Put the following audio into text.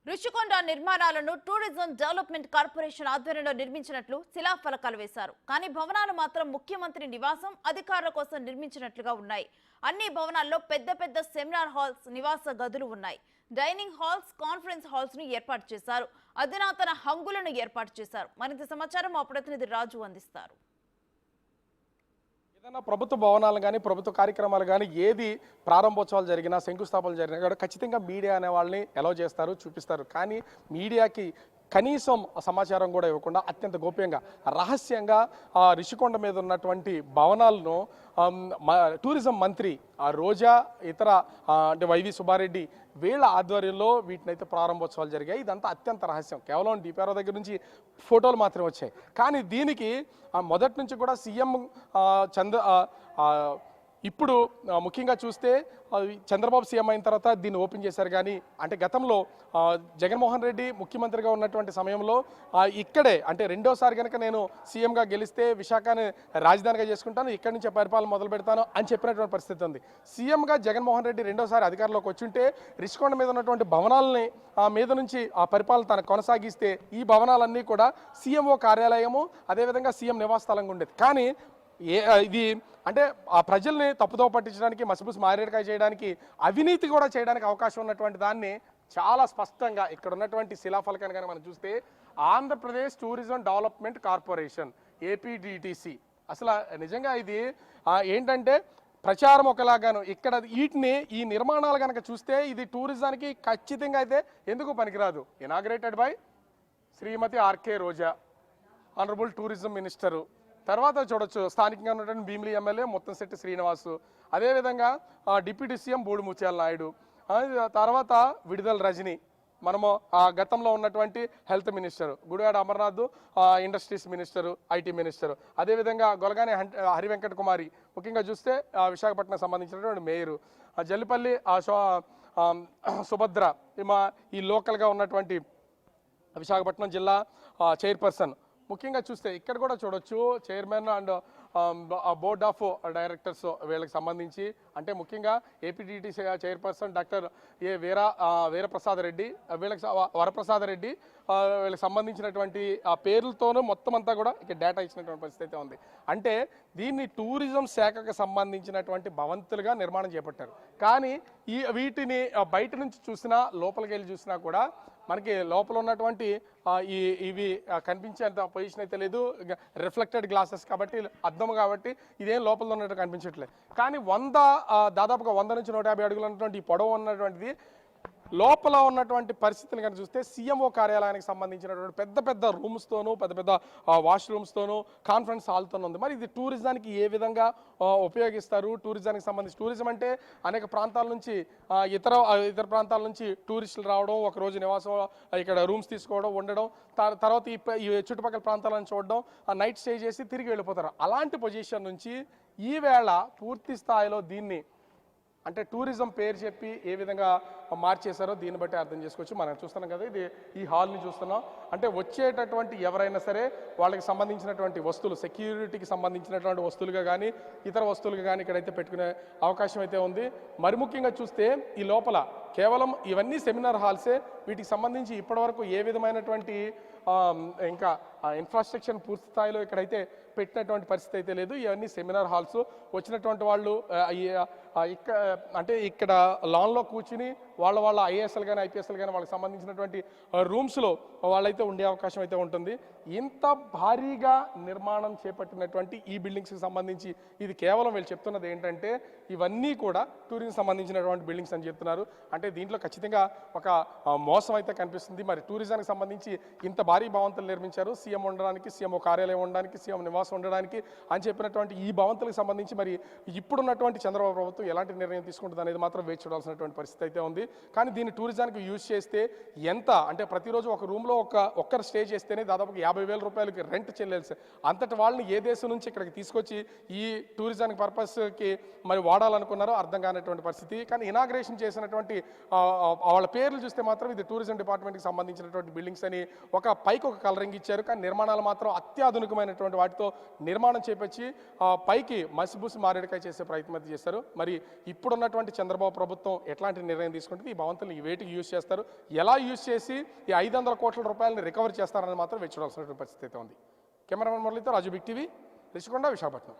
రుషికొండ నిర్మాణాలను tourism development corporation ఆధ్వర్యంలో నిర్మించినట్లు శిలాఫలకాలు వేశారు. కానీ భవనాలు మాత్రం ముఖ్యమంత్రి నివాసం అధికారుల కోసం నిర్మించినట్లుగా ఉన్నాయి. అన్ని భవనాల్లో పెద్ద పెద్ద సెమినార్ హాల్స్, నివాస గదులు ఉన్నాయి. డైనింగ్ హాల్స్, కాన్ఫరెన్స్ హాల్స్ ను ఏర్పాటు చేశారు. అధునాతన హంగులను ఏర్పాటు చేశారు. మరింత సమాచారం మా ప్రతినిధి రాజు అందిస్తారు. ఏదైనా ప్రభుత్వ భవనాలు కానీ ప్రభుత్వ కార్యక్రమాలు కానీ ఏది ప్రారంభోత్సవాలు జరిగినా శంకుస్థాపనలు జరిగినా కూడా ఖచ్చితంగా మీడియా అనే వాళ్ళని అలౌ చేస్తారు, చూపిస్తారు. కానీ మీడియాకి కనీసం సమాచారం కూడా ఇవ్వకుండా అత్యంత గోప్యంగా రహస్యంగా రిషికొండ మీద ఉన్నటువంటి భవనాలను టూరిజం మంత్రి రోజా, ఇతర అంటే వైవి సుబ్బారెడ్డి వీళ్ళ ఆధ్వర్యంలో వీటినైతే ప్రారంభోత్సవాలు జరిగాయి. ఇదంతా అత్యంత రహస్యం. కేవలం డిపిఆర్ఓ దగ్గర నుంచి ఫోటోలు మాత్రమే వచ్చాయి. కానీ దీనికి మొదటి నుంచి కూడా సీఎం ఇప్పుడు ముఖ్యంగా చూస్తే చంద్రబాబు సీఎం అయిన తర్వాత దీన్ని ఓపెన్ చేశారు. కానీ అంటే గతంలో జగన్మోహన్ రెడ్డి ముఖ్యమంత్రిగా ఉన్నటువంటి సమయంలో ఇక్కడే అంటే రెండోసారి కనుక నేను సీఎంగా గెలిస్తే విశాఖని రాజధానిగా చేసుకుంటాను, ఇక్కడి నుంచి పరిపాలన మొదలు పెడతాను అని చెప్పినటువంటి పరిస్థితి ఉంది. సీఎంగా జగన్మోహన్ రెడ్డి రెండోసారి అధికారంలోకి వచ్చుంటే రిషికొండ మీద ఉన్నటువంటి భవనాలని మీద నుంచి ఆ పరిపాలన తను కొనసాగిస్తే ఈ భవనాలన్నీ కూడా సీఎంఓ కార్యాలయము, అదేవిధంగా సీఎం నివాస స్థలంగా ఉండేది. కానీ ఇది అంటే ఆ ప్రజల్ని తప్పుదోవ పట్టించడానికి, మసిబుసి మారేడుకాయ చేయడానికి, అవినీతి కూడా చేయడానికి అవకాశం ఉన్నటువంటి దాన్ని చాలా స్పష్టంగా ఇక్కడ ఉన్నటువంటి శిలాఫలకాన్ని కానీ మనం చూస్తే ఆంధ్రప్రదేశ్ టూరిజం డెవలప్మెంట్ కార్పొరేషన్ ఏపీడీటీసీ. అసలు నిజంగా ఇది ఏంటంటే ప్రచారం ఒకలాగాను ఇక్కడ వీటిని ఈ నిర్మాణాలు కనుక చూస్తే ఇది టూరిజానికి ఖచ్చితంగా అయితే ఎందుకు పనికిరాదు. Inaugurated by Shrimati R K Roja, honourable tourism minister. తర్వాత చూడొచ్చు స్థానికంగా ఉన్నటువంటి భీమిలి ఎమ్మెల్యే ముత్తంశెట్టి శ్రీనివాసు, అదేవిధంగా డిప్యూటీ సీఎం బూడి ముత్యాల నాయుడు, తర్వాత విడుదల రజని, మనము గతంలో ఉన్నటువంటి health minister Gudivada Amarnath, industries minister, IT minister, అదేవిధంగా గొలగానే హరివెంకట కుమారి, ముఖ్యంగా చూస్తే విశాఖపట్నం సంబంధించినటువంటి మేయరు, జల్లిపల్లి సుభద్ర, ఈ లోకల్గా ఉన్నటువంటి విశాఖపట్నం జిల్లా చైర్పర్సన్. ముఖ్యంగా చూస్తే ఇక్కడ కూడా చూడొచ్చు chairman and board of directors వీళ్ళకి సంబంధించి అంటే ముఖ్యంగా ఏపీడీటీసీ చైర్పర్సన్ డాక్టర్ వీరప్రసాద్ రెడ్డి, వీళ్ళకి వరప్రసాద్ రెడ్డి, వీళ్ళకి సంబంధించినటువంటి ఆ పేర్లతోనూ మొత్తం అంతా కూడా ఇక్కడ డేటా ఇచ్చినటువంటి పరిస్థితి అయితే ఉంది. అంటే దీన్ని టూరిజం శాఖకు సంబంధించినటువంటి భవంతులుగా నిర్మాణం చేపట్టారు. కానీ వీటిని బయట నుంచి చూసినా లోపలికి వెళ్ళి చూసినా కూడా మనకి లోపల ఉన్నటువంటి ఇవి కనిపించేంత పొజిషన్ అయితే లేదు. రిఫ్లెక్టెడ్ గ్లాసెస్ కాబట్టి అద్దం కాబట్టి ఇదేం లోపల ఉన్నట్టు కనిపించట్లేదు. కానీ దాదాపుగా 100 నుంచి 150 అడుగులు ఉన్నటువంటి ఈ పొడవు ఉన్నటువంటిది లోపల ఉన్నటువంటి పరిస్థితిని కనుక చూస్తే సీఎంఓ కార్యాలయానికి సంబంధించినటువంటి పెద్ద పెద్ద రూమ్స్తోనూ, పెద్ద పెద్ద వాష్రూమ్స్తోనూ, కాన్ఫరెన్స్ హాల్తోనూ ఉంది. మరి ఇది టూరిజానికి ఏ విధంగా ఉపయోగిస్తారు? టూరిజానికి సంబంధించి టూరిజం అంటే అనేక ప్రాంతాల నుంచి ఇతర ప్రాంతాల నుంచి టూరిస్టులు రావడం, ఒకరోజు నివాసం ఇక్కడ రూమ్స్ తీసుకోవడం, ఉండడం, తర్వాత ఈ చుట్టుపక్కల ప్రాంతాలను చూడడం, నైట్ స్టే చేసి తిరిగి వెళ్ళిపోతారు. అలాంటి పొజిషన్ నుంచి ఈవేళ పూర్తి స్థాయిలో దీన్ని అంటే టూరిజం పేరు చెప్పి ఏ విధంగా మార్చేశారో దీన్ని బట్టి అర్థం చేసుకోవచ్చు. మనం చూస్తున్నాం కదా, ఇది ఈ హాల్ని చూస్తున్నాం. అంటే వచ్చేటటువంటి ఎవరైనా సరే వాళ్ళకి సంబంధించినటువంటి వస్తువులు, సెక్యూరిటీకి సంబంధించినటువంటి వస్తువులుగా కానీ ఇతర వస్తువులుగా కానీ ఇక్కడైతే పెట్టుకునే అవకాశం అయితే ఉంది. మరి ముఖ్యంగా చూస్తే ఈ లోపల కేవలం ఇవన్నీ సెమినార్ హాల్సే. వీటికి సంబంధించి ఇప్పటివరకు ఏ విధమైనటువంటి ఇంకా ఇన్ఫ్రాస్ట్రక్చర్ పూర్తి స్థాయిలో ఇక్కడైతే పెట్టినటువంటి పరిస్థితి అయితే లేదు. ఇవన్నీ సెమినార్ హాల్స్. వచ్చినటువంటి వాళ్ళు ఇక్కడ లాన్లో కూర్చుని వాళ్ళ ఐఏఎస్ఎల్ కానీ ఐపీఎస్ఎల్ కానీ వాళ్ళకి సంబంధించినటువంటి రూమ్స్లో వాళ్ళైతే ఉండే అవకాశం అయితే ఉంటుంది. ఇంత భారీగా నిర్మాణం చేపట్టినటువంటి ఈ బిల్డింగ్స్కి సంబంధించి ఇది కేవలం వీళ్ళు చెప్తున్నది ఏంటంటే ఇవన్నీ కూడా టూరిజం సంబంధించినటువంటి బిల్డింగ్స్ అని చెప్తున్నారు. అంటే దీంట్లో ఖచ్చితంగా ఒక మోసం అయితే కనిపిస్తుంది. మరి టూరిజానికి సంబంధించి ఇంత భారీ భవంతులు నిర్మించారు, సీఎం ఉండడానికి, సీఎం కార్యాలయం ఉండడానికి, సీఎం నివాసం ఉండడానికి అని చెప్పినటువంటి ఈ భవంతులకు సంబంధించి మరి ఇప్పుడున్నటువంటి చంద్రబాబు ప్రభుత్వం ఎలాంటి నిర్ణయం తీసుకుంటుంది అనేది మాత్రం వేచి చూడాల్సినటువంటి పరిస్థితి అయితే ఉంది. కానీ దీన్ని టూరిజానికి యూజ్ చేస్తే ఎంత అంటే ప్రతిరోజు ఒక రూమ్లో ఒక్కరు స్టే చేస్తేనే దాదాపు 50,000 రూపాయలకి రెంట్ చెల్లాల్సి, అంతటి వాళ్ళని ఏ దేశం నుంచి ఇక్కడికి తీసుకొచ్చి ఈ టూరిజానికి పర్పస్కి మరి వాడాలనుకున్నారో అర్థం కానటువంటి పరిస్థితి. కానీ ఇనాగ్రేషన్ చేసినటువంటి వాళ్ళ పేర్లు చూస్తే మాత్రం ఇది టూరిజం డిపార్ట్మెంట్కి సంబంధించినటువంటి బిల్డింగ్స్ అని పైకి ఒక కలరింగ్ ఇచ్చారు. కానీ నిర్మాణాలు మాత్రం అత్యాధునికమైనటువంటి వాటితో నిర్మాణం చేపించి పైకి మసిబూసి మారేడుకాయ చేసే ప్రయత్నం చేశారు. మరి ఇప్పుడున్నటువంటి చంద్రబాబు ప్రభుత్వం ఎట్లాంటి నిర్ణయం తీసుకుంటారు? ఉంటుంది. ఈ భవంతులను ఈ వేటికి యూజ్ చేస్తారు, ఎలా యూజ్ చేసి ఈ 500 కోట్ల రూపాయలని రికవర్ చేస్తారని మాత్రం వేచి చూడాల్సినటువంటి పరిస్థితి అయితే ఉంది. కెమెరామెన్ మురళితో రాజు, బిగ్ టీవీ, రిషికొండ, విశాఖపట్నం.